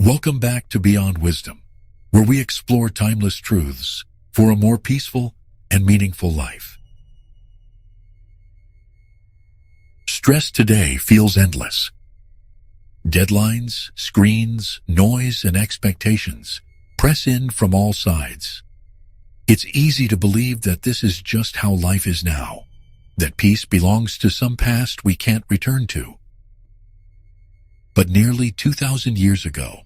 Welcome back to Beyond Wisdom, where we explore timeless truths for a more peaceful and meaningful life. Stress today feels endless. Deadlines, screens, noise, and expectations press in from all sides. It's easy to believe that this is just how life is now, that peace belongs to some past we can't return to. But nearly 2,000 years ago,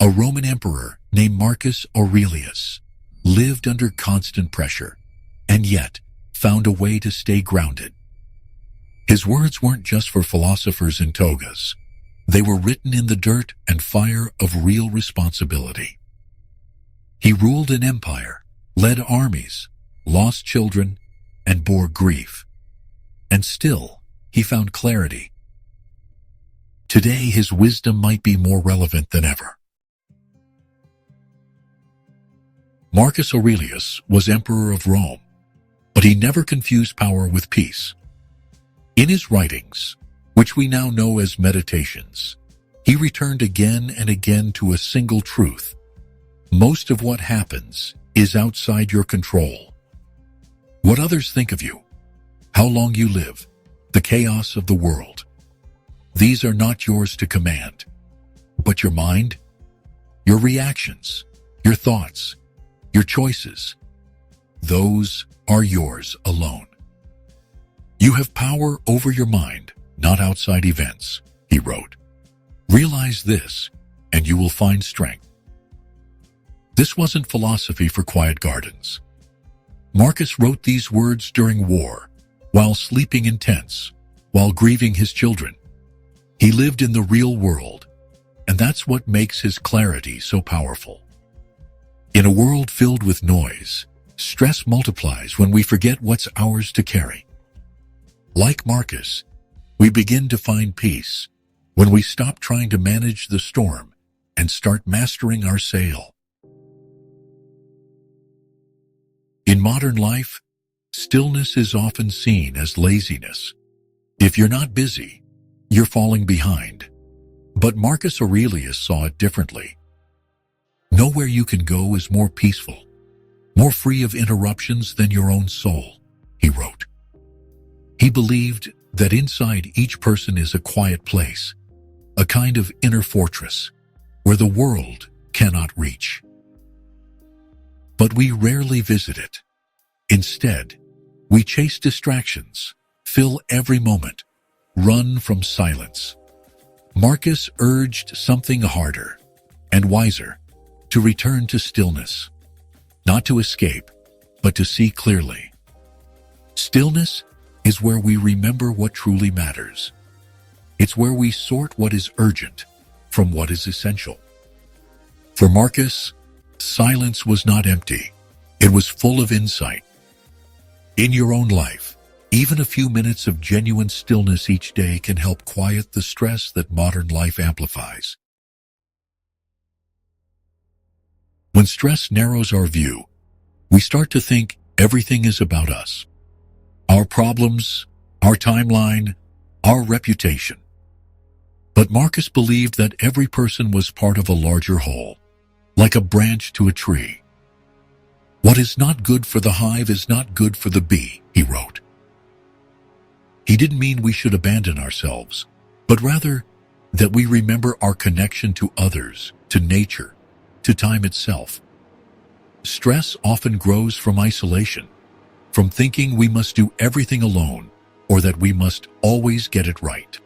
a Roman emperor named Marcus Aurelius lived under constant pressure and yet found a way to stay grounded. His words weren't just for philosophers in togas. They were written in the dirt and fire of real responsibility. He ruled an empire, led armies, lost children, and bore grief. And still, he found clarity. Today, his wisdom might be more relevant than ever. Marcus Aurelius was emperor of Rome, but he never confused power with peace. In his writings, which we now know as Meditations, he returned again and again to a single truth. Most of what happens is outside your control. What others think of you, how long you live, the chaos of the world. These are not yours to command, but your mind, your reactions, your thoughts, your choices. Those are yours alone. You have power over your mind, not outside events, he wrote. Realize this, and you will find strength. This wasn't philosophy for quiet gardens. Marcus wrote these words during war, while sleeping in tents, while grieving his children. He lived in the real world, and that's what makes his clarity so powerful. In a world filled with noise, stress multiplies when we forget what's ours to carry. Like Marcus, we begin to find peace when we stop trying to manage the storm and start mastering our sail. In modern life, stillness is often seen as laziness. If you're not busy, you're falling behind. But Marcus Aurelius saw it differently. Nowhere you can go is more peaceful, more free of interruptions than your own soul, he wrote. He believed that inside each person is a quiet place, a kind of inner fortress where the world cannot reach. But we rarely visit it. Instead, we chase distractions, fill every moment, run from silence. Marcus urged something harder and wiser, to return to stillness, not to escape, but to see clearly. Stillness is where we remember what truly matters. It's where we sort what is urgent from what is essential. For Marcus, silence was not empty. It was full of insight. In your own life, even a few minutes of genuine stillness each day can help quiet the stress that modern life amplifies. When stress narrows our view, we start to think everything is about us. Our problems, our timeline, our reputation. But Marcus believed that every person was part of a larger whole, like a branch to a tree. What is not good for the hive is not good for the bee, he wrote. He didn't mean we should abandon ourselves, but rather that we remember our connection to others, to nature, to time itself. Stress often grows from isolation, from thinking we must do everything alone or that we must always get it right.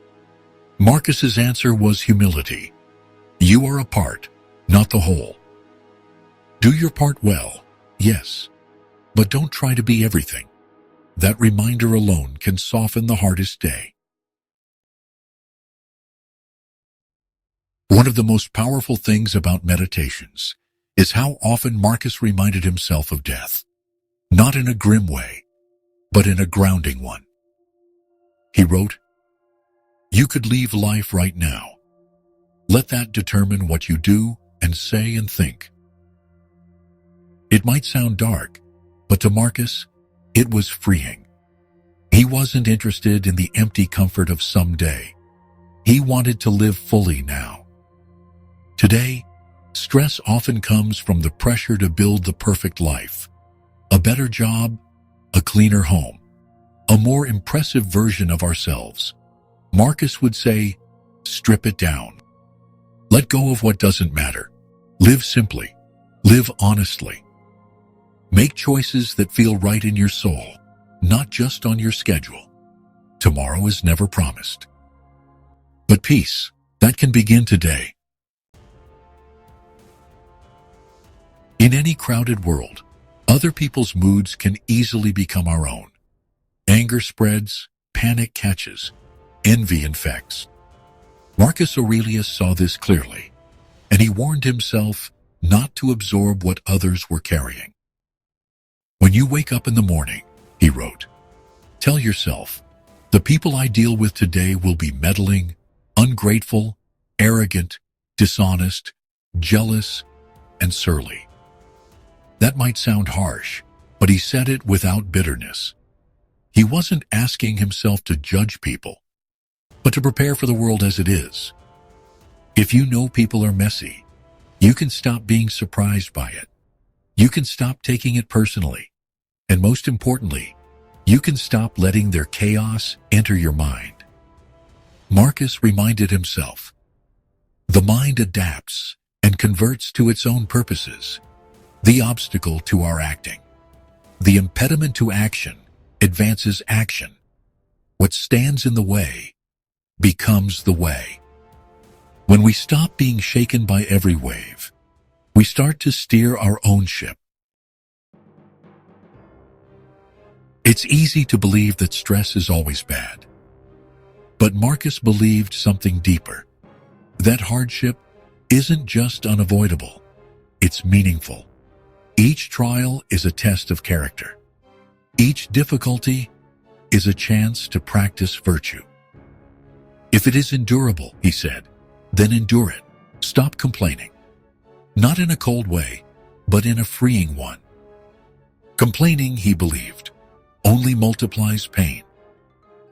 Marcus's answer was humility. You are a part, not the whole. Do your part well, yes, but don't try to be everything. That reminder alone can soften the hardest day. One of the most powerful things about Meditations is how often Marcus reminded himself of death, not in a grim way, but in a grounding one. He wrote, "You could leave life right now. Let that determine what you do and say and think." It might sound dark, but to Marcus, it was freeing. He wasn't interested in the empty comfort of someday. He wanted to live fully now. Today, stress often comes from the pressure to build the perfect life, a better job, a cleaner home, a more impressive version of ourselves. Marcus would say, strip it down. Let go of what doesn't matter. Live simply. Live honestly. Make choices that feel right in your soul, not just on your schedule. Tomorrow is never promised. But peace, that can begin today. In any crowded world, other people's moods can easily become our own. Anger spreads, panic catches, envy infects. Marcus Aurelius saw this clearly, and he warned himself not to absorb what others were carrying. When you wake up in the morning, he wrote, tell yourself, the people I deal with today will be meddling, ungrateful, arrogant, dishonest, jealous, and surly. That might sound harsh, but he said it without bitterness. He wasn't asking himself to judge people, but to prepare for the world as it is. If you know people are messy, you can stop being surprised by it. You can stop taking it personally. And most importantly, you can stop letting their chaos enter your mind. Marcus reminded himself, the mind adapts and converts to its own purposes, the obstacle to our acting. The impediment to action advances action. What stands in the way becomes the way. When we stop being shaken by every wave, we start to steer our own ship. It's easy to believe that stress is always bad. But Marcus believed something deeper. That hardship isn't just unavoidable, it's meaningful. Each trial is a test of character. Each difficulty is a chance to practice virtue. If it is endurable, he said, then endure it. Stop complaining. Not in a cold way, but in a freeing one. Complaining, he believed, only multiplies pain.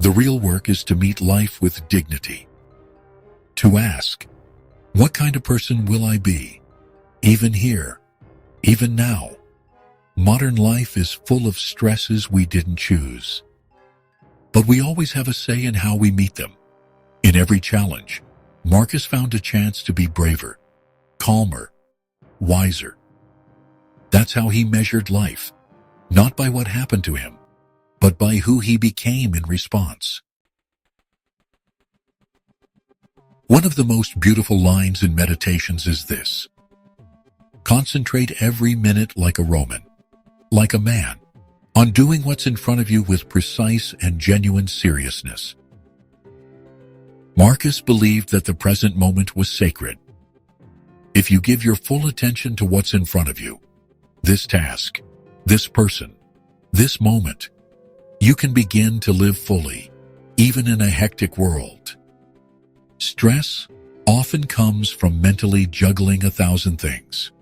The real work is to meet life with dignity. To ask, what kind of person will I be? Even here, even now. Modern life is full of stresses we didn't choose. But we always have a say in how we meet them. In every challenge, Marcus found a chance to be braver, calmer, wiser. That's how he measured life, not by what happened to him, but by who he became in response. One of the most beautiful lines in Meditations is this: concentrate every minute like a Roman, like a man, on doing what's in front of you with precise and genuine seriousness. Marcus believed that the present moment was sacred. If you give your full attention to what's in front of you, this task, this person, this moment, you can begin to live fully, even in a hectic world. Stress often comes from mentally juggling 1,000 things.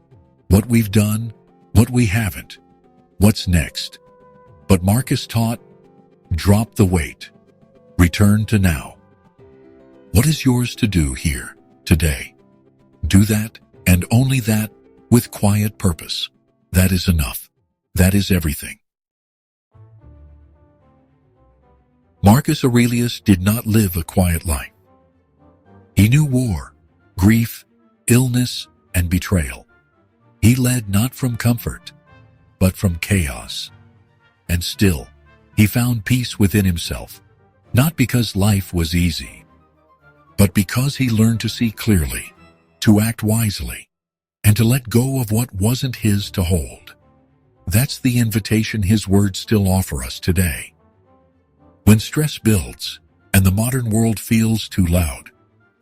What we've done, what we haven't, what's next. But Marcus taught, drop the weight, return to now. What is yours to do here, today? Do that, and only that, with quiet purpose. That is enough. That is everything. Marcus Aurelius did not live a quiet life. He knew war, grief, illness, and betrayal. He led not from comfort, but from chaos. And still, he found peace within himself, not because life was easy, but because he learned to see clearly, to act wisely, and to let go of what wasn't his to hold. That's the invitation his words still offer us today. When stress builds, and the modern world feels too loud,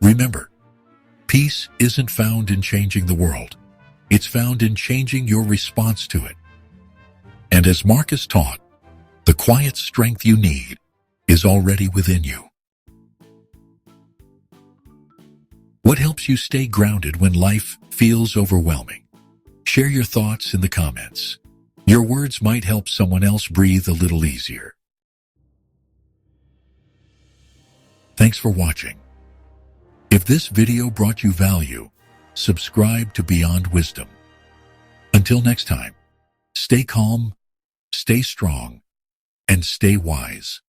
remember, peace isn't found in changing the world. It's found in changing your response to it. And as Marcus taught, the quiet strength you need is already within you. What helps you stay grounded when life feels overwhelming? Share your thoughts in the comments. Your words might help someone else breathe a little easier. Thanks for watching. If this video brought you value, subscribe to Beyond Wisdom. Until next time, stay calm, stay strong, and stay wise.